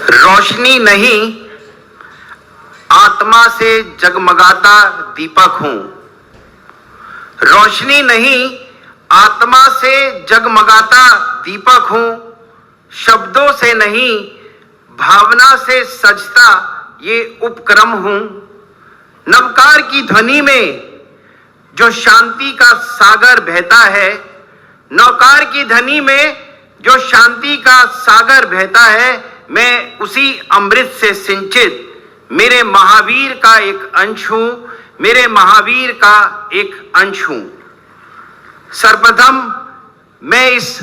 रोशनी नहीं, आत्मा से जगमगाता दीपक हूं। रोशनी नहीं, आत्मा से जगमगाता दीपक हूं। शब्दों से नहीं, भावना से सजता ये उपक्रम हूं। नवकार की ध्वनि में जो शांति का सागर बहता है, नवकार की ध्वनि में जो शांति का सागर बहता है, मैं उसी अमृत से सिंचित मेरे महावीर का एक अंश हूं, मेरे महावीर का एक अंश हूं। सर्वप्रथम मैं इस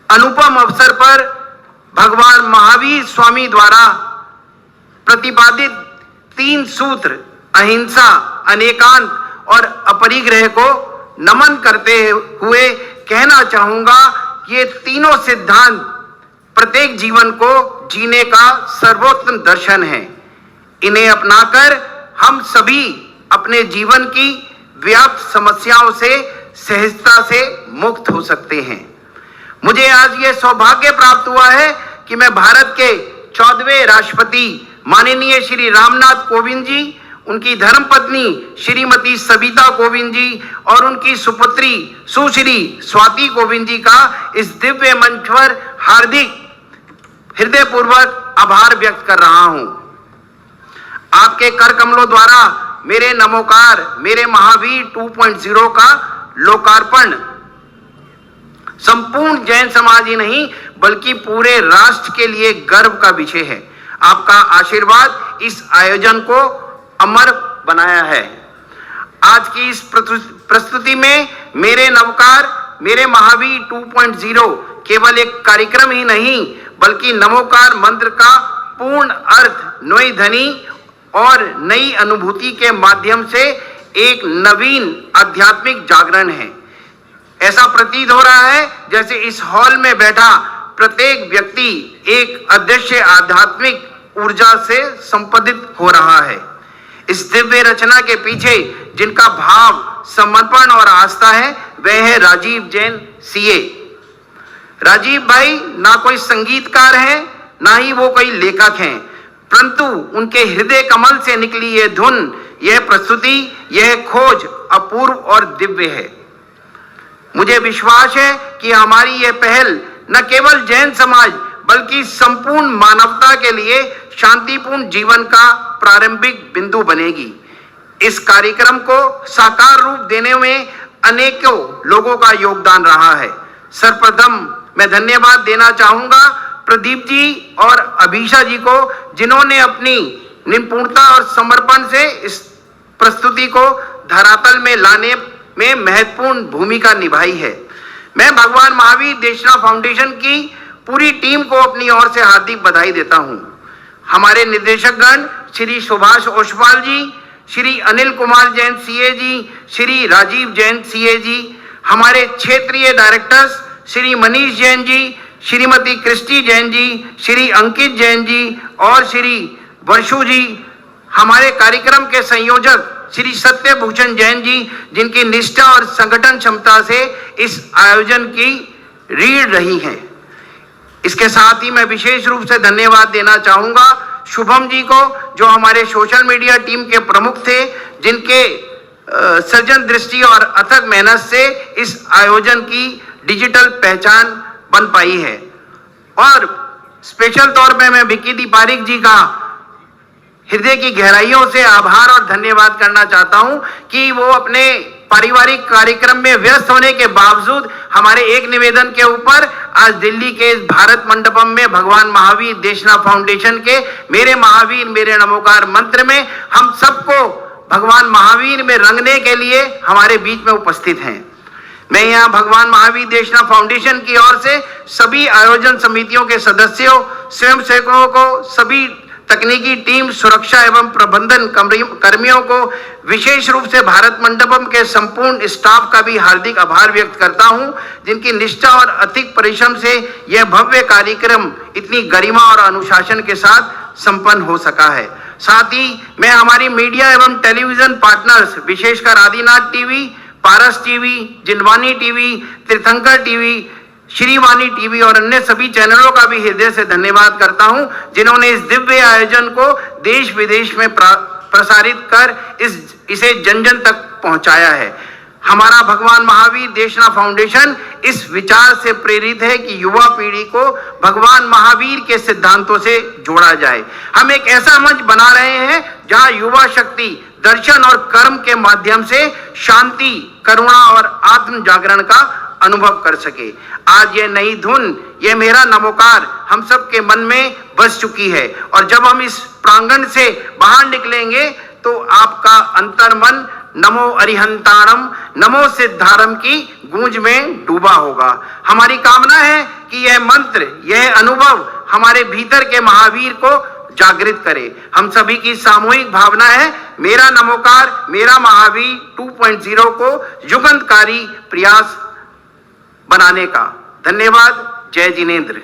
अनुपम अवसर पर भगवान महावीर स्वामी द्वारा प्रतिपादित 3 सूत्र अहिंसा, अनेकांत और अपरिग्रह को नमन करते हुए कहना चाहूंगा कि ये तीनों सिद्धांत प्रत्येक जीवन को जीने का सर्वोत्तम दर्शन है। इन्हें अपनाकर हम सभी अपने जीवन की व्याप्त समस्याओं से सहजता से मुक्त हो सकते हैं। मुझे आज ये सौभाग्य प्राप्त हुआ है कि मैं भारत के 14वें राष्ट्रपति माननीय श्री रामनाथ कोविंद जी, उनकी धर्मपत्नी श्रीमती सविता कोविंद जी और उनकी सुपुत्री सुश्री स्वाति कोविंद जी का इस दिव्य मंच पर हार्दिक हृदयपूर्वक आभार व्यक्त कर रहा हूं। आपके कर कमलों द्वारा मेरे नमोकार, मेरे महावीर 2.0 का लोकार्पण संपूर्ण जैन समाज ही नहीं बल्कि पूरे राष्ट्र के लिए गर्व का विषय है। आपका आशीर्वाद इस आयोजन को अमर बनाया है। आज की इस प्रस्तुति में मेरे नवकार, मेरे महावीर 2.0 केवल एक कार्यक्रम ही नहीं बल्कि नमोकार मंत्र का पूर्ण अर्थ, नई ध्वनि और नई अनुभूति के माध्यम से एक नवीन आध्यात्मिक जागरण है। ऐसा प्रतीत हो रहा है जैसे इस हॉल में बैठा प्रत्येक व्यक्ति एक अदृश्य आध्यात्मिक ऊर्जा से संपदित हो रहा है। इस दिव्य रचना के पीछे जिनका भाव, समर्पण और आस्था है, वह है राजीव जैन सीए। राजीव भाई ना कोई संगीतकार है, ना ही वो कोई लेखक हैं, परंतु उनके हृदय कमल से निकली यह धुन, यह प्रस्तुति, यह खोज अपूर्व और दिव्य है। मुझे विश्वास है कि हमारी यह पहल न केवल जैन समाज बल्कि संपूर्ण मानवता के लिए शांतिपूर्ण जीवन का प्रारंभिक बिंदु बनेगी। इस कार्यक्रम को साकार रूप देने में अनेकों लोगों का योगदान रहा है। सर्वप्रथम मैं धन्यवाद देना चाहूंगा प्रदीप जी और अभिषा जी को, जिन्होंने अपनी निपुणता और समर्पण से इस प्रस्तुति को धरातल में लाने में महत्वपूर्ण भूमिका निभाई है। मैं भगवान महावीर देशना फाउंडेशन की पूरी टीम को अपनी ओर से हार्दिक बधाई देता हूं। हमारे निदेशकगण श्री सुभाष ओसवाल जी, श्री अनिल कुमार जैन सीए जी, श्री राजीव जैन सीए जी, हमारे क्षेत्रीय डायरेक्टर्स श्री मनीष जैन जी, श्रीमती क्रिस्टी जैन जी, श्री अंकित जैन जी और श्री वर्षु जी, हमारे कार्यक्रम के संयोजक श्री सत्यभूषण जैन जी, जिनकी निष्ठा और संगठन क्षमता से इस आयोजन की रीढ़ रही हैं। इसके साथ ही मैं विशेष रूप से धन्यवाद देना चाहूंगा शुभम जी को, जो हमारे सोशल मीडिया टीम के प्रमुख थे, जिनके सृजन दृष्टि और अथक मेहनत से इस आयोजन की डिजिटल पहचान बन पाई है। और स्पेशल तौर पे मैं विक्की दी पारिक जी का हृदय की गहराइयों से आभार और धन्यवाद करना चाहता हूं कि वो अपने पारिवारिक कार्यक्रम में व्यस्त होने के बावजूद हमारे एक निवेदन के ऊपर आज दिल्ली के इस भारत मंडपम में भगवान महावीर देशना फाउंडेशन के मेरे महावीर मेरे नमोकार मंत्र में हम सबको भगवान महावीर में रंगने के लिए हमारे बीच में उपस्थित हैं। मैं यहाँ भगवान महावीर देशना फाउंडेशन की ओर से सभी आयोजन समितियों के सदस्यों, स्वयंसेवकों को, सभी तकनीकी टीम, सुरक्षा एवं प्रबंधन कर्मियों को, विशेष रूप से भारत मंडपम के संपूर्ण स्टाफ का भी हार्दिक आभार व्यक्त करता हूं, जिनकी निष्ठा और अतिक परिश्रम से यह भव्य कार्यक्रम इतनी गरिमा और अनुशासन के साथ संपन्न हो सका है। साथ ही मैं हमारी मीडिया एवं टेलीविजन पार्टनर्स, विशेषकर आदिनाथ टीवी, पारस टीवी, जिंदवानी टीवी, तीर्थंकर टीवी, श्रीवाणी टीवी और अन्य सभी चैनलों का भी हृदय से धन्यवाद करता हूं, जिन्होंने इस दिव्य आयोजन को देश विदेश में प्रसारित कर इसे जन जन तक पहुंचाया है। हमारा भगवान महावीर देशना फाउंडेशन इस विचार से प्रेरित है कि युवा पीढ़ी को भगवान महावीर के सिद्धांतों से जोड़ा जाए। हम एक ऐसा मंच बना रहे हैं जहां युवा शक्ति दर्शन और कर्म के माध्यम से शांति, करुणा और आत्म जागरण का अनुभव कर सके। आज ये नई धुन, ये मेरा नमोकार हम सब के मन में बस चुकी है और जब हम इस प्रांगण से बाहर निकलेंगे तो आपका अंतर्मन नमो अरिहंताणम, नमो सिद्धारम की गूंज में डूबा होगा। हमारी कामना है कि यह मंत्र, यह अनुभव हमारे भीतर के महावीर को जागृत करे। हम सभी की सामूहिक भावना है मेरा नमोकार, मेरा महावीर 2.0 को युगांतकारी प्रयास बनाने का। धन्यवाद। जय जिनेंद्र।